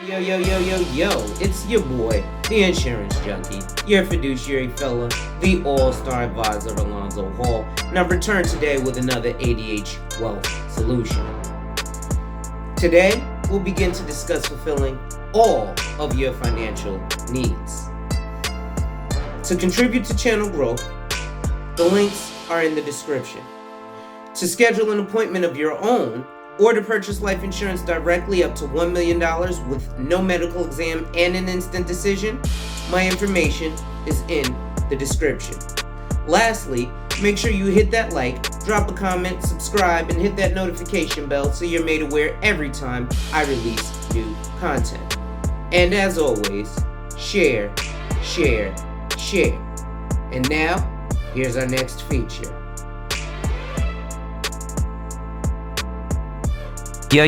Yo, yo, yo, yo, yo, it's your boy, the insurance junkie, your fiduciary fella, the all-star advisor Alonzo Hall, and I've returned today with another ADH wealth solution. Today, we'll begin to discuss fulfilling all of your financial needs. To contribute to channel growth, the links are in the description. To schedule an appointment of your own, or to purchase life insurance directly up to $1 million with no medical exam and an instant decision, my information is in the description. Lastly, make sure you hit that like, drop a comment, subscribe, and hit that notification bell so you're made aware every time I release new content. And as always, share, share, share. And now, here's our next feature. Yo,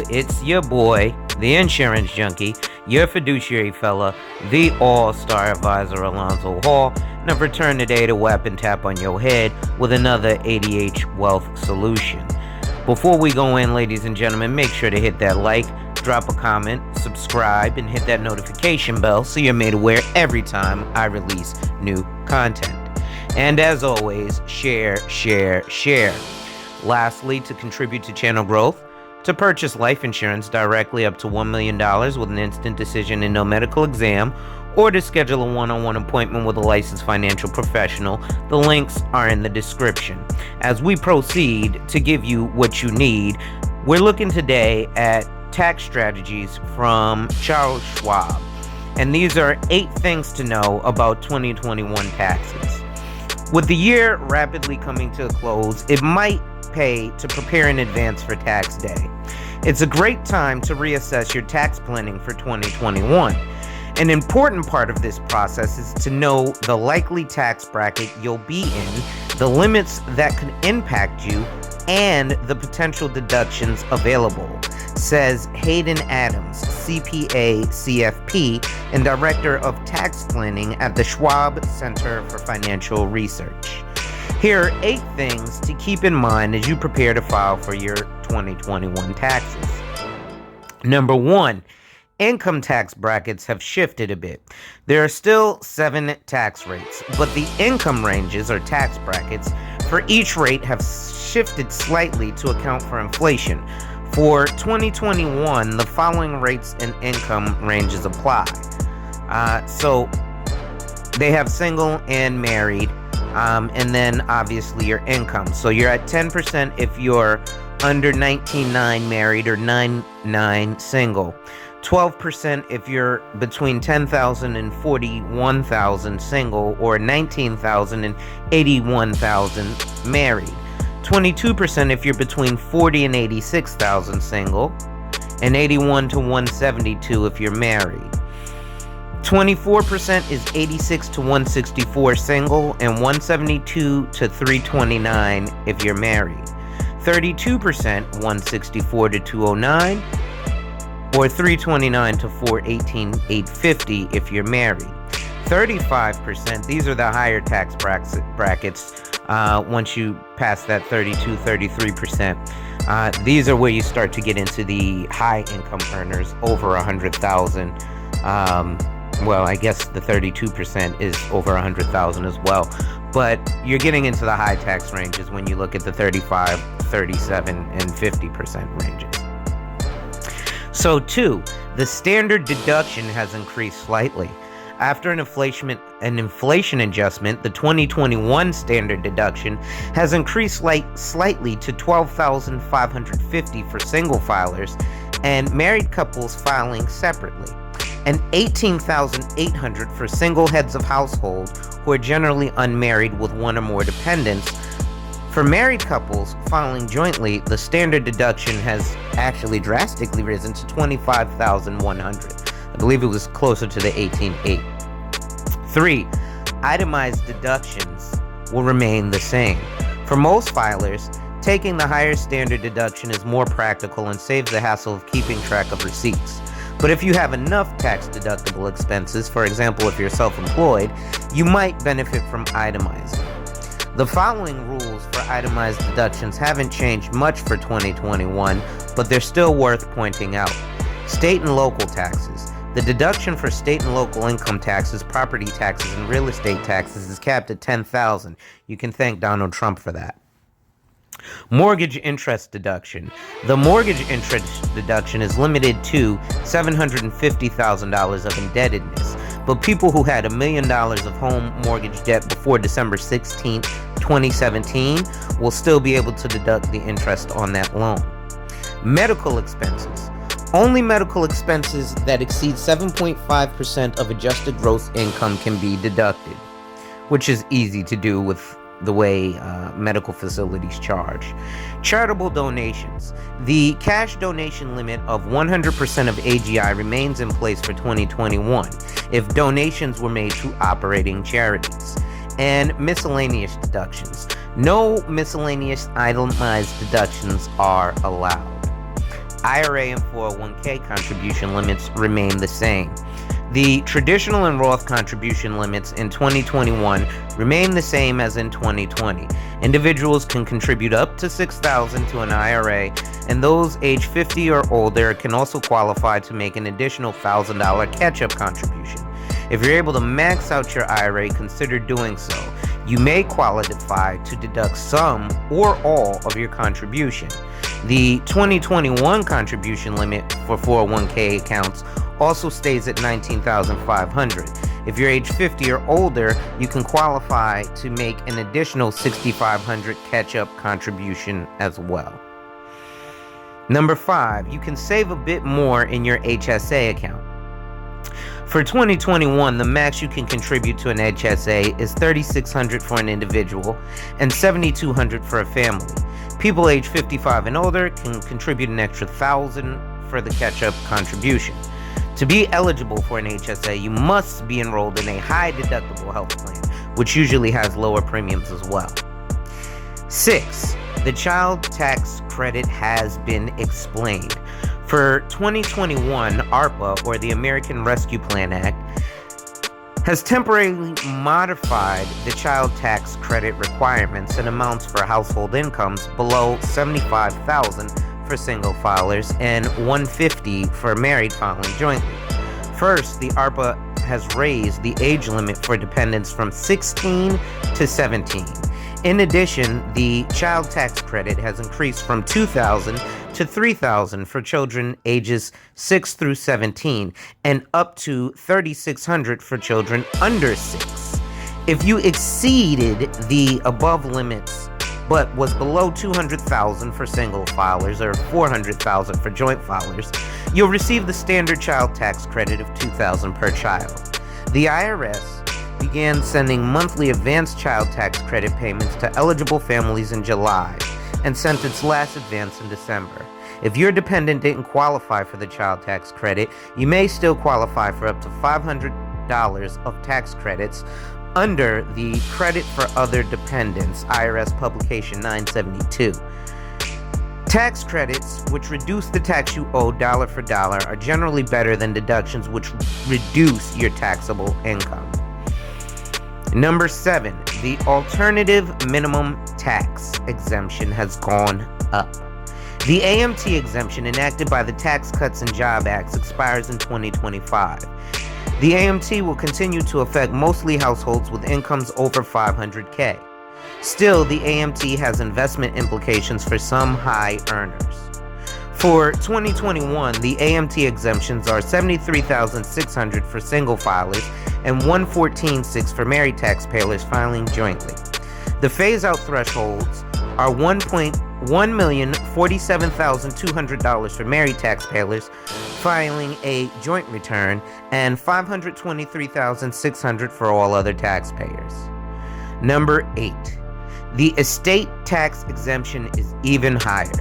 it's your boy, the insurance junkie, your fiduciary fella, the all-star advisor Alonzo Hall, and I've returned today to whap and tap on your head with another ADH wealth solution. Before we go in, ladies and gentlemen, make sure to hit that like, drop a comment, subscribe, and hit that notification bell so you're made aware every time I release new content. And as always, share, share, share. Lastly, to contribute to channel growth, to purchase life insurance directly up to $1 million with an instant decision and no medical exam, or to schedule a one-on-one appointment with a licensed financial professional, the links are in the description. As we proceed to give you what you need, we're looking today at tax strategies from Charles Schwab. And these are 8 things to know about 2021 taxes. With the year rapidly coming to a close, it might pay to prepare in advance for tax day. It's a great time to reassess your tax planning for 2021. An important part of this process is to know the likely tax bracket you'll be in, the limits that could impact you, and the potential deductions available, says Hayden Adams, CPA, CFP, and Director of Tax Planning at the Schwab Center for Financial Research. Here are 8 things to keep in mind as you prepare to file for your 2021 taxes. Number 1, income tax brackets have shifted a bit. There are still 7 tax rates, but the income ranges or tax brackets for each rate have shifted slightly to account for inflation. For 2021, the following rates and income ranges apply. So they have single and married. And then obviously your income. So you're at 10% if you're under 19.9 married or 9.9 single. 12% if you're between 10,000 and 41,000 single, or 19,000 and 81,000 married. 22% if you're between 40 and 86,000 single, and 81 to 172 if you're married. 24% is 86 to 164 single, and 172 to 329 if you're married. 32% 164 to 209, or 329 to 418 850 if you're married. 35%, these are the higher tax brackets. Once you pass that 33%, these are where you start to get into the high income earners over 100,000. Well, I guess the 32% is over 100,000 as well. But you're getting into the high tax ranges when you look at the 35, 37, and 50% ranges. So 2, the standard deduction has increased slightly. After an inflation adjustment, the 2021 standard deduction has increased slightly to $12,550 for single filers and married couples filing separately, and $18,800 for single heads of household who are generally unmarried with 1 or more dependents. For married couples filing jointly, the standard deduction has actually drastically risen to $25,100. I believe it was closer to the $18,800. 3, itemized deductions will remain the same. For most filers, taking the higher standard deduction is more practical and saves the hassle of keeping track of receipts. But if you have enough tax-deductible expenses, for example, if you're self-employed, you might benefit from itemizing. The following rules for itemized deductions haven't changed much for 2021, but they're still worth pointing out. State and local taxes. The deduction for state and local income taxes, property taxes, and real estate taxes is capped at $10,000. You can thank Donald Trump for that. Mortgage interest deduction. The mortgage interest deduction is limited to $750,000 of indebtedness, but people who had $1 million of home mortgage debt before December 16, 2017 will still be able to deduct the interest on that loan. Medical expenses. Only medical expenses that exceed 7.5% of adjusted gross income can be deducted, which is easy to do with the way medical facilities charge. Charitable donations. The cash donation limit of 100% of AGI remains in place for 2021 if donations were made to operating charities. And miscellaneous deductions. No miscellaneous itemized deductions are allowed. IRA and 401k contribution limits remain the same. The traditional and Roth contribution limits in 2021 remain the same as in 2020. Individuals can contribute up to $6,000 to an IRA, and those age 50 or older can also qualify to make an additional $1,000 catch-up contribution. If you're able to max out your IRA, consider doing so. You may qualify to deduct some or all of your contribution. The 2021 contribution limit for 401k accounts also stays at $19,500. If you're age 50 or older, you can qualify to make an additional $6,500 catch-up contribution as well. Number 5, you can save a bit more in your HSA account. For 2021, the max you can contribute to an HSA is $3,600 for an individual and $7,200 for a family. People age 55 and older can contribute an extra $1,000 for the catch-up contribution. To be eligible for an HSA, you must be enrolled in a high-deductible health plan, which usually has lower premiums as well. 6. The child tax credit has been explained. For 2021, ARPA, or the American Rescue Plan Act, has temporarily modified the child tax credit requirements and amounts for household incomes below $75,000 for single filers and $150,000 for married filing jointly. First, the ARPA has raised the age limit for dependents from 16 to 17. In addition, the child tax credit has increased from $2,000 to $3,000 for children ages 6 through 17 and up to $3,600 for children under 6. If you exceeded the above limits but was below $200,000 for single filers or $400,000 for joint filers, you'll receive the standard child tax credit of $2,000 per child. The IRS began sending monthly advanced child tax credit payments to eligible families in July and sent its last advance in December. If your dependent didn't qualify for the child tax credit, you may still qualify for up to $500 of tax credits under the Credit for Other Dependents, IRS Publication 972. Tax credits, which reduce the tax you owe dollar for dollar, are generally better than deductions which reduce your taxable income. Number 7, the alternative minimum tax exemption has gone up. The AMT exemption enacted by the Tax Cuts and Jobs Act expires in 2025. The AMT will continue to affect mostly households with incomes over $500K. Still, the AMT has investment implications for some high earners. For 2021, the AMT exemptions are $73,600 for single filers and $114,600 for married taxpayers filing jointly. The phase-out thresholds are $1,047,200 for married taxpayers filing a joint return and $523,600 for all other taxpayers. Number 8, the estate tax exemption is even higher.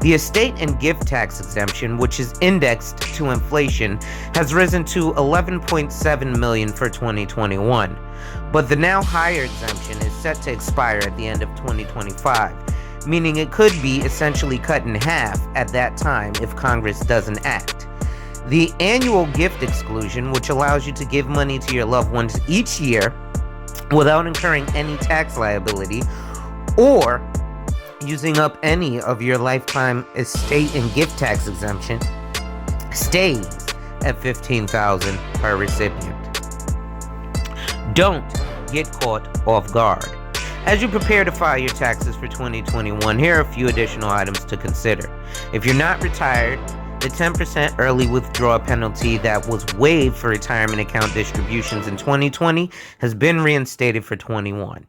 The estate and gift tax exemption, which is indexed to inflation, has risen to $11.7 million for 2021, but the now higher exemption is set to expire at the end of 2025, meaning it could be essentially cut in half at that time if Congress doesn't act. The annual gift exclusion, which allows you to give money to your loved ones each year without incurring any tax liability, or using up any of your lifetime estate and gift tax exemption stays at $15,000 per recipient. Don't get caught off guard. As you prepare to file your taxes for 2021, here are a few additional items to consider. If you're not retired, the 10% early withdrawal penalty that was waived for retirement account distributions in 2020 has been reinstated for 21.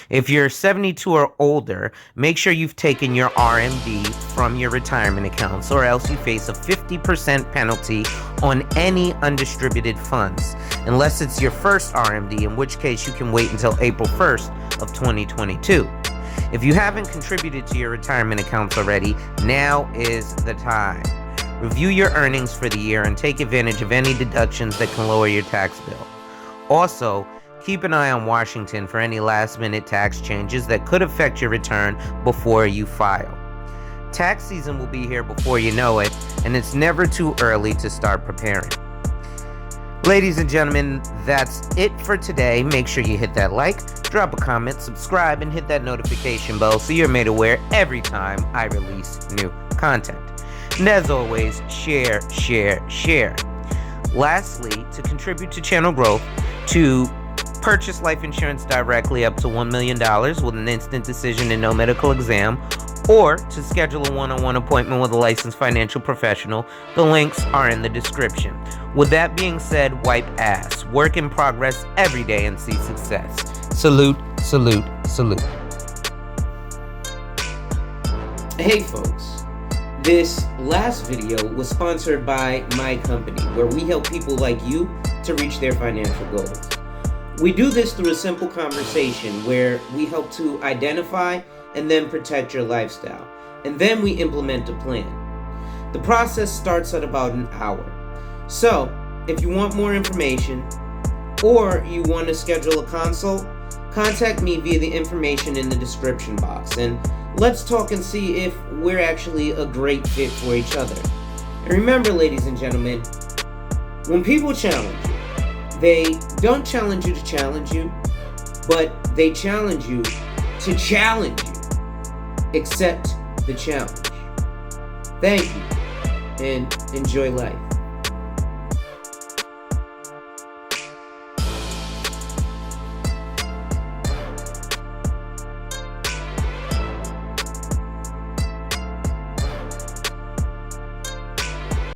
If you're 72 or older, make sure you've taken your RMD from your retirement accounts, or else you face a 50% penalty on any undistributed funds, unless it's your first RMD, in which case you can wait until April 1st of 2022. If you haven't contributed to your retirement accounts already, now is the time. Review your earnings for the year and take advantage of any deductions that can lower your tax bill. Also, keep an eye on Washington for any last-minute tax changes that could affect your return before you file. Tax season will be here before you know it, and it's never too early to start preparing. Ladies and gentlemen, that's it for today. Make sure you hit that like, drop a comment, subscribe, and hit that notification bell so you're made aware every time I release new content. And as always, share, share, share. Lastly, to contribute to channel growth, to purchase life insurance directly up to $1 million with an instant decision and no medical exam, or to schedule a one-on-one appointment with a licensed financial professional, the links are in the description. With that being said, wipe ass. Work in progress every day and see success. Salute, salute, salute. Hey folks, this last video was sponsored by my company, where we help people like you to reach their financial goals. We do this through a simple conversation where we help to identify and then protect your lifestyle, and then we implement a plan. The process starts at about an hour. So, if you want more information or you want to schedule a consult, contact me via the information in the description box, and let's talk and see if we're actually a great fit for each other. And remember, ladies and gentlemen, when people challenge you, they don't challenge you to challenge you, but they challenge you to challenge you. Accept the challenge. Thank you, and enjoy life.